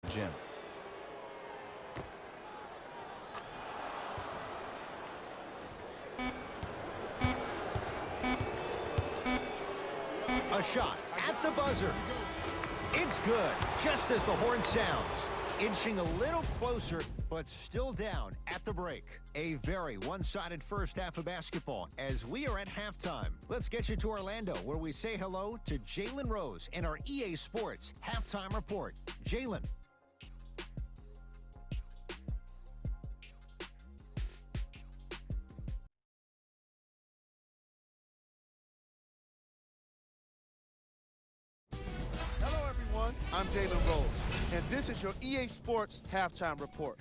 gym. A shot at the buzzer. It's good, just as the horn sounds. Inching a little closer, but still down at the break. A very one-sided first half of basketball as we are at halftime. Let's get you to Orlando, where we say hello to Jalen Rose in our EA Sports Halftime Report. Jalen. I'm Jalen Rose, and this is your EA Sports Halftime Report.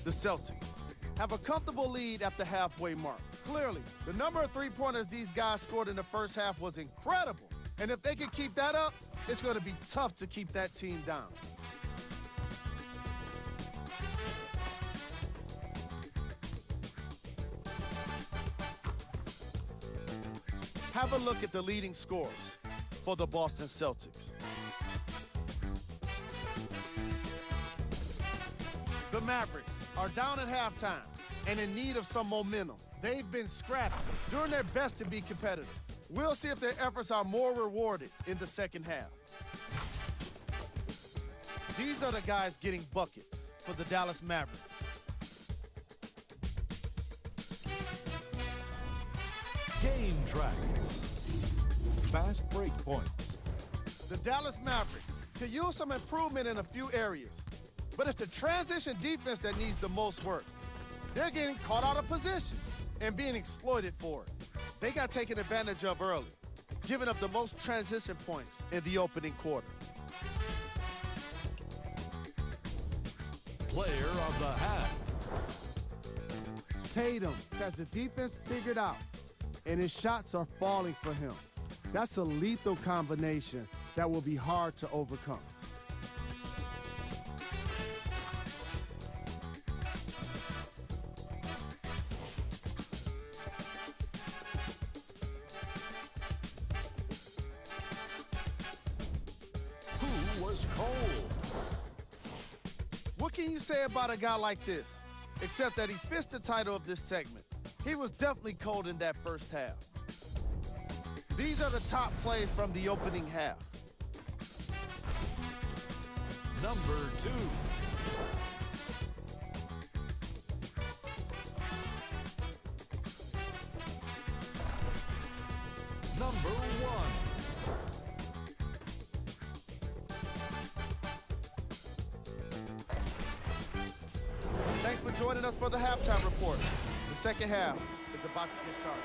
The Celtics have a comfortable lead at the halfway mark. Clearly, the number of three-pointers these guys scored in the first half was incredible. And if they can keep that up, it's going to be tough to keep that team down. Have a look at the leading scorers for the Boston Celtics. The Mavericks are down at halftime and in need of some momentum. They've been scrappy, doing their best to be competitive. We'll see if their efforts are more rewarded in the second half. These are the guys getting buckets for the Dallas Mavericks. Game track. Fast break points. The Dallas Mavericks could use some improvement in a few areas, but it's the transition defense that needs the most work. They're getting caught out of position and being exploited for it. They got taken advantage of early, giving up the most transition points in the opening quarter. Player of the half. Tatum has the defense figured out, and his shots are falling for him. That's a lethal combination that will be hard to overcome. Who was cold? What can you say about a guy like this, except that he fits the title of this segment? He was definitely cold in that first half. These are the top plays from the opening half. Number 2. Number 1. Thanks for joining us for the halftime report. The second half is about to get started.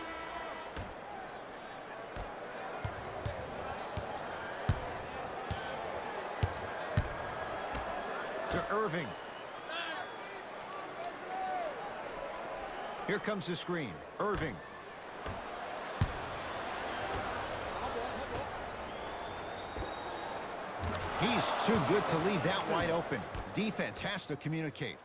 To Irving. Here comes the screen. Irving. He's too good to leave that wide open. Defense has to communicate.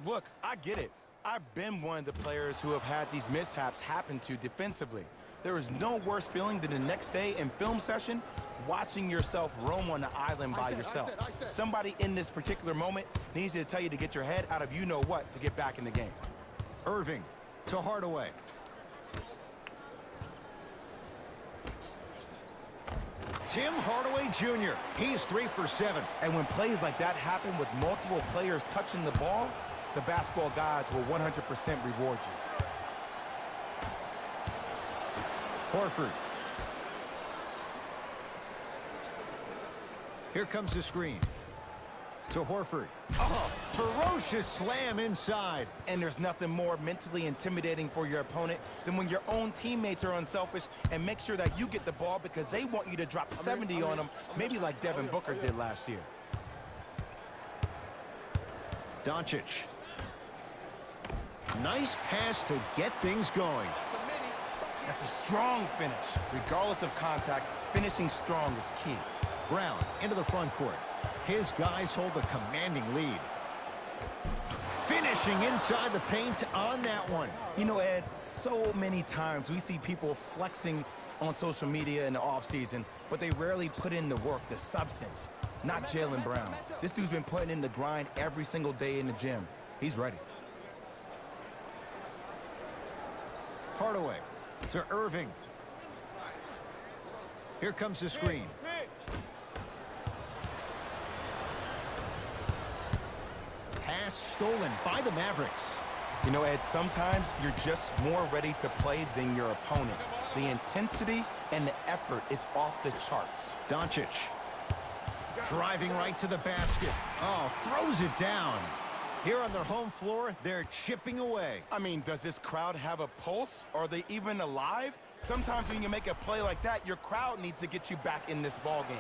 Look, I get it. I've been one of the players who have had these mishaps happen to defensively. There is no worse feeling than the next day in film session watching yourself roam on the island by yourself. Somebody in this particular moment needs to tell you to get your head out of you-know-what to get back in the game. Irving to Hardaway. Tim Hardaway Jr. He's 3 for 7. And when plays like that happen with multiple players touching the ball, the basketball gods will 100% reward you. Horford. Here comes the screen. To Horford. Oh, ferocious slam inside. And there's nothing more mentally intimidating for your opponent than when your own teammates are unselfish and make sure that you get the ball because they want you to drop 70 on them, maybe like Devin Booker did last year. Doncic. Nice pass to get things going. That's a strong finish. Regardless of contact, finishing strong is key. Brown into the front court. His guys hold a commanding lead. Finishing inside the paint on that one. You know, Ed, so many times we see people flexing on social media in the offseason, but they rarely put in the work, the substance. Not Jaylen Brown. This dude's been putting in the grind every single day in the gym. He's ready. Hardaway to Irving. Here comes the screen. Pass stolen by the Mavericks. You know, Ed, sometimes you're just more ready to play than your opponent. The intensity and the effort is off the charts. Doncic driving right to the basket. Oh, throws it down. Here on their home floor, they're chipping away. I mean, does this crowd have a pulse? Are they even alive? Sometimes when you make a play like that, your crowd needs to get you back in this ball game.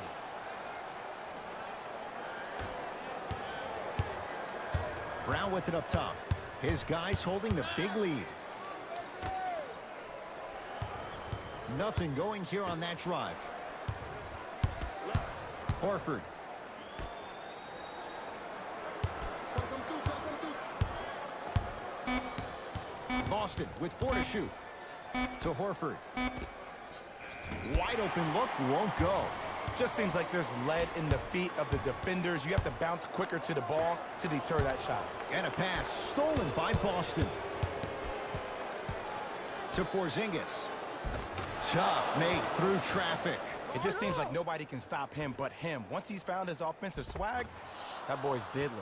Brown with it up top. His guys holding the big lead. Nothing going here on that drive. Horford. Boston with 4 to shoot. To Horford. Wide open look, won't go. Just seems like there's lead in the feet of the defenders. You have to bounce quicker to the ball to deter that shot. And a pass stolen by Boston. To Porzingis. Tough make through traffic. It just seems like nobody can stop him but him. Once he's found his offensive swag, that boy's deadly.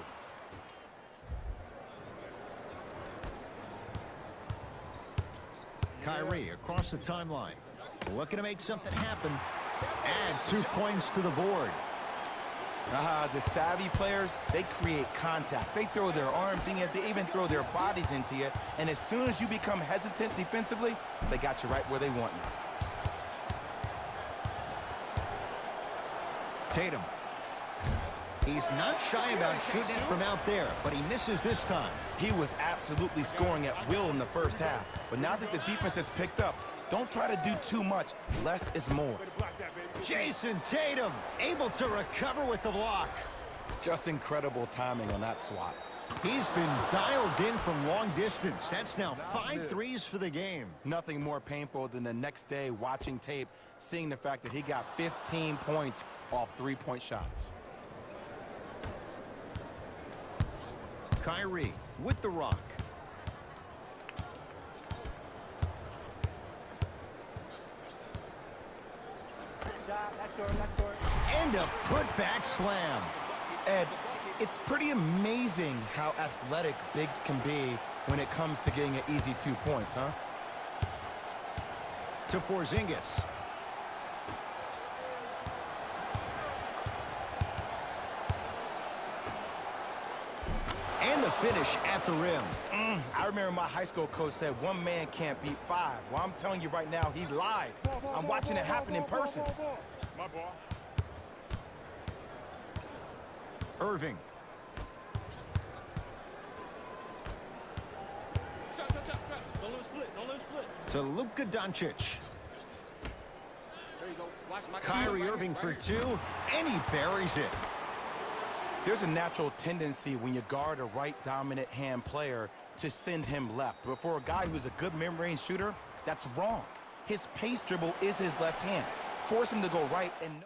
Kyrie across the timeline. Looking to make something happen. Add 2 points to the board. The savvy players, they create contact. They throw their arms in you. They even throw their bodies into you. And as soon as you become hesitant defensively, they got you right where they want you. Tatum. He's not shy about shooting it from out there, but he misses this time. He was absolutely scoring at will in the first half. But now that the defense has picked up, don't try to do too much. Less is more. Jason Tatum able to recover with the block. Just incredible timing on that swat. He's been dialed in from long distance. That's now 5 threes for the game. Nothing more painful than the next day watching tape, seeing the fact that he got 15 points off 3-point shots. Kyrie with the rock. And a putback slam. Ed, it's pretty amazing how athletic bigs can be when it comes to getting an easy 2 points, huh? To Porzingis. And the finish at the rim. I remember my high school coach said 1 man can't beat 5. Well, I'm telling you right now, he lied. I'm watching it happen in person. My ball. Irving. Don't lose split. Don't lose split. To Luka Doncic. There you go. Watch my Kyrie Irving for 2, and he buries it. There's a natural tendency when you guard a right dominant hand player to send him left. But for a guy who's a good mid-range shooter, that's wrong. His pace dribble is his left hand. Force him to go right and